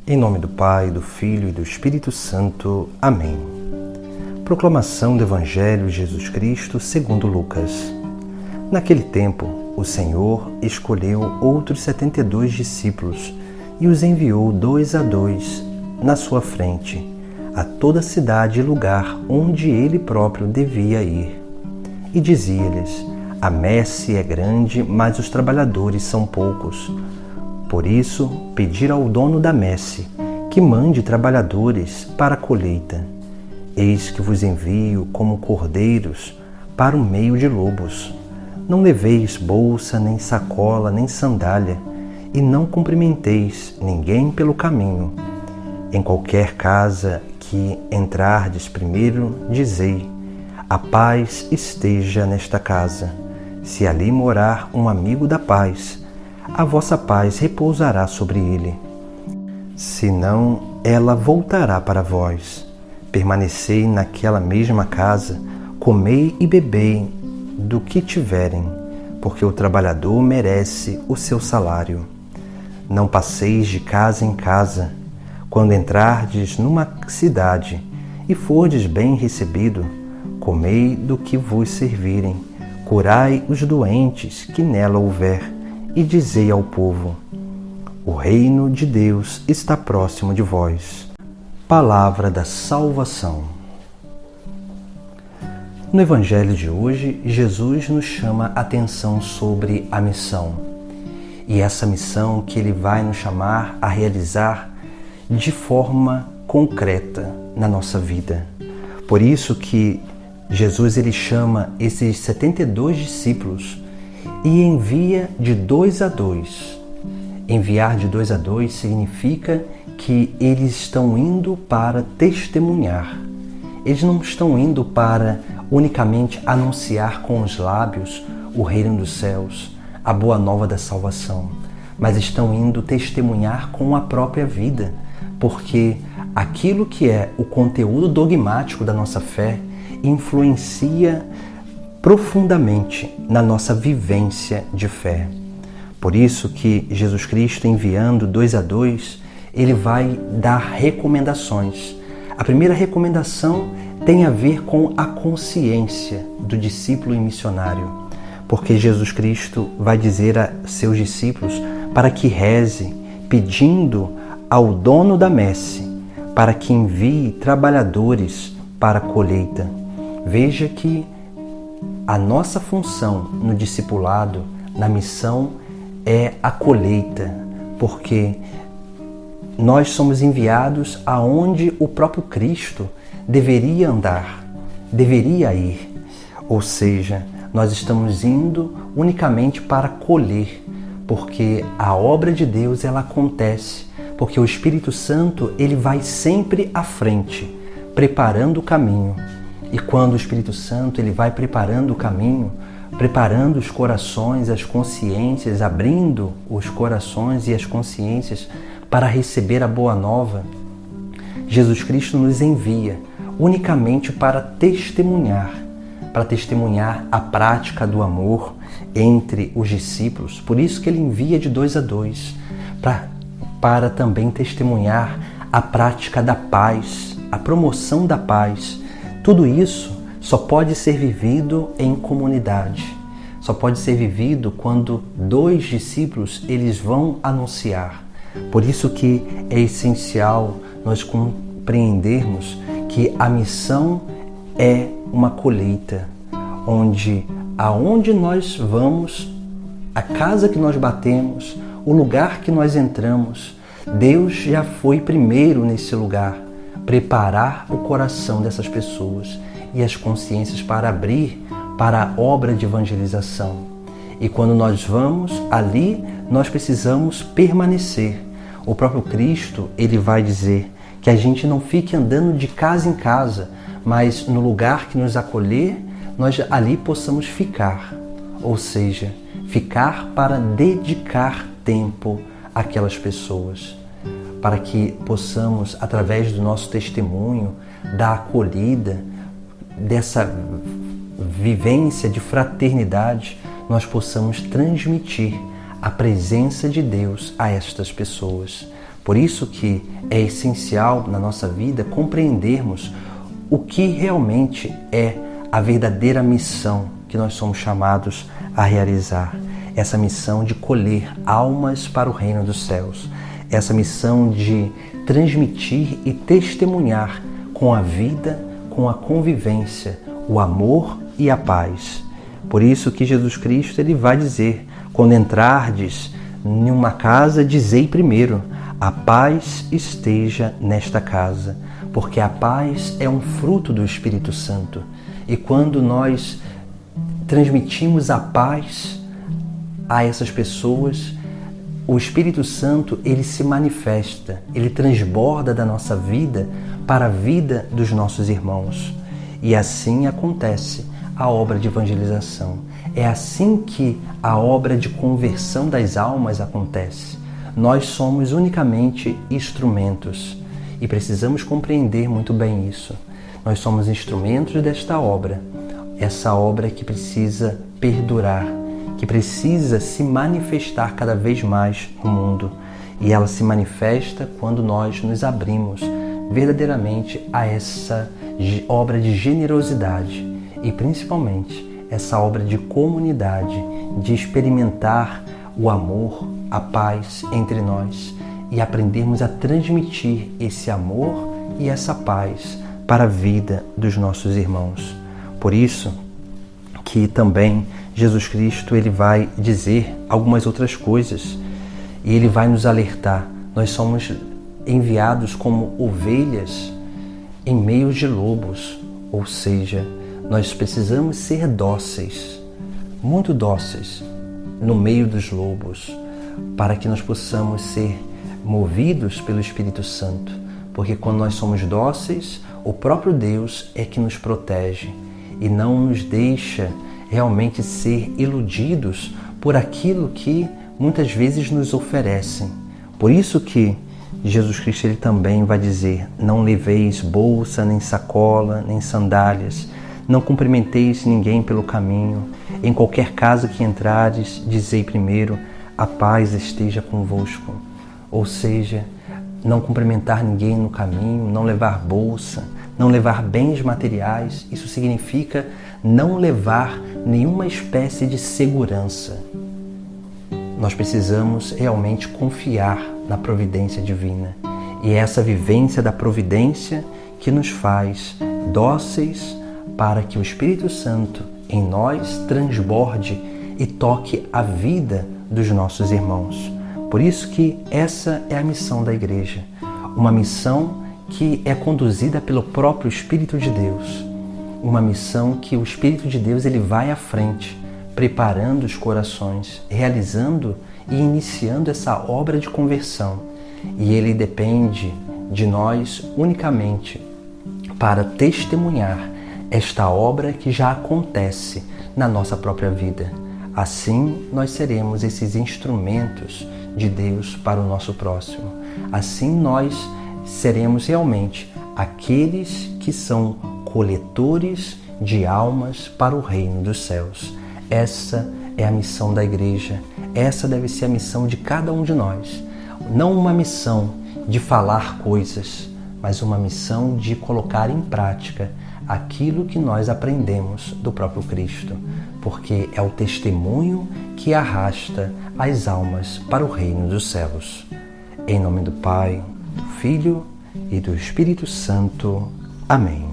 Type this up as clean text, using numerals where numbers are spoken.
Em nome do Pai, do Filho e do Espírito Santo. Amém. Proclamação do Evangelho de Jesus Cristo segundo Lucas. Naquele tempo, o Senhor escolheu outros 72 discípulos e os enviou 2 a 2 na sua frente, a toda cidade e lugar onde ele próprio devia ir. E dizia-lhes: a messe é grande, mas os trabalhadores são poucos. Por isso, pedir ao dono da messe que mande trabalhadores para a colheita. Eis que vos envio como cordeiros para o meio de lobos. Não leveis bolsa, nem sacola, nem sandália, e não cumprimenteis ninguém pelo caminho. Em qualquer casa que entrardes primeiro, dizei: a paz esteja nesta casa. Se ali morar um amigo da paz, a vossa paz repousará sobre ele. Senão, ela voltará para vós. Permanecei naquela mesma casa, comei e bebei do que tiverem, porque o trabalhador merece o seu salário. Não passeis de casa em casa. Quando entrardes numa cidade e fordes bem recebido, comei do que vos servirem, curai os doentes que nela houver, e dizei ao povo: o reino de Deus está próximo de vós. Palavra da salvação. No Evangelho de hoje, Jesus nos chama a atenção sobre a missão. E essa missão que Ele vai nos chamar a realizar de forma concreta na nossa vida. Por isso que Jesus ele chama esses 72 discípulos e envia de 2 a 2. Enviar de 2 a 2 significa que eles estão indo para testemunhar. Eles não estão indo para unicamente anunciar com os lábios o reino dos céus, a boa nova da salvação, mas estão indo testemunhar com a própria vida, porque aquilo que é o conteúdo dogmático da nossa fé influencia profundamente na nossa vivência de fé. Por isso que Jesus Cristo, enviando 2 a 2, ele vai dar recomendações. A primeira recomendação tem a ver com a consciência do discípulo e missionário, porque Jesus Cristo vai dizer a seus discípulos para que reze, pedindo ao dono da messe para que envie trabalhadores para a colheita. Veja que a nossa função no discipulado, na missão, é a colheita, porque nós somos enviados aonde o próprio Cristo deveria andar, deveria ir. Ou seja, nós estamos indo unicamente para colher, porque a obra de Deus ela acontece, porque o Espírito Santo ele vai sempre à frente, preparando o caminho. E quando o Espírito Santo ele vai preparando o caminho, preparando os corações, as consciências, abrindo os corações e as consciências para receber a boa nova, Jesus Cristo nos envia unicamente para testemunhar a prática do amor entre os discípulos. Por isso que ele envia de 2 a 2, para também testemunhar a prática da paz, a promoção da paz. Tudo isso só pode ser vivido em comunidade. Só pode ser vivido quando 2 discípulos eles vão anunciar. Por isso que é essencial nós compreendermos que a missão é uma colheita, onde aonde nós vamos, a casa que nós batemos, o lugar que nós entramos, Deus já foi primeiro nesse lugar, preparar o coração dessas pessoas e as consciências para abrir para a obra de evangelização. E quando nós vamos ali, nós precisamos permanecer. O próprio Cristo, ele vai dizer que a gente não fique andando de casa em casa, mas no lugar que nos acolher, nós ali possamos ficar. Ou seja, ficar para dedicar tempo àquelas pessoas, para que possamos, através do nosso testemunho, da acolhida, dessa vivência de fraternidade, nós possamos transmitir a presença de Deus a estas pessoas. Por isso que é essencial na nossa vida compreendermos o que realmente é a verdadeira missão que nós somos chamados a realizar. Essa missão de colher almas para o reino dos céus. Essa missão de transmitir e testemunhar com a vida, com a convivência, o amor e a paz. Por isso que Jesus Cristo ele vai dizer, quando entrardes em uma casa, dizei primeiro, a paz esteja nesta casa, porque a paz é um fruto do Espírito Santo. E quando nós transmitimos a paz a essas pessoas, o Espírito Santo ele se manifesta, ele transborda da nossa vida para a vida dos nossos irmãos. E assim acontece a obra de evangelização. É assim que a obra de conversão das almas acontece. Nós somos unicamente instrumentos e precisamos compreender muito bem isso. Nós somos instrumentos desta obra, essa obra que precisa perdurar, que precisa se manifestar cada vez mais no mundo. E ela se manifesta quando nós nos abrimos verdadeiramente a essa obra de generosidade e principalmente essa obra de comunidade, de experimentar o amor, a paz entre nós e aprendermos a transmitir esse amor e essa paz para a vida dos nossos irmãos. Por isso que também Jesus Cristo ele vai dizer algumas outras coisas e ele vai nos alertar. Nós somos enviados como ovelhas em meio de lobos, ou seja, nós precisamos ser dóceis, muito dóceis, no meio dos lobos, para que nós possamos ser movidos pelo Espírito Santo, porque quando nós somos dóceis, o próprio Deus é que nos protege e não nos deixa realmente ser iludidos por aquilo que muitas vezes nos oferecem. Por isso que Jesus Cristo ele também vai dizer, não leveis bolsa, nem sacola, nem sandálias, não cumprimenteis ninguém pelo caminho, em qualquer casa que entrares, dizei primeiro, a paz esteja convosco. Ou seja, não cumprimentar ninguém no caminho, não levar bolsa, não levar bens materiais, isso significa não levar nenhuma espécie de segurança. Nós precisamos realmente confiar na providência divina. E é essa vivência da providência que nos faz dóceis para que o Espírito Santo em nós transborde e toque a vida dos nossos irmãos. Por isso que essa é a missão da Igreja, uma missão que é conduzida pelo próprio Espírito de Deus, uma missão que o Espírito de Deus ele vai à frente, preparando os corações, realizando e iniciando essa obra de conversão. E ele depende de nós unicamente para testemunhar esta obra que já acontece na nossa própria vida. Assim, nós seremos esses instrumentos de Deus para o nosso próximo. Assim, nós seremos realmente aqueles que são coletores de almas para o reino dos céus. Essa é a missão da Igreja. Essa deve ser a missão de cada um de nós. Não uma missão de falar coisas, mas uma missão de colocar em prática aquilo que nós aprendemos do próprio Cristo, porque é o testemunho que arrasta as almas para o reino dos céus. Em nome do Pai, do Filho e do Espírito Santo. Amém.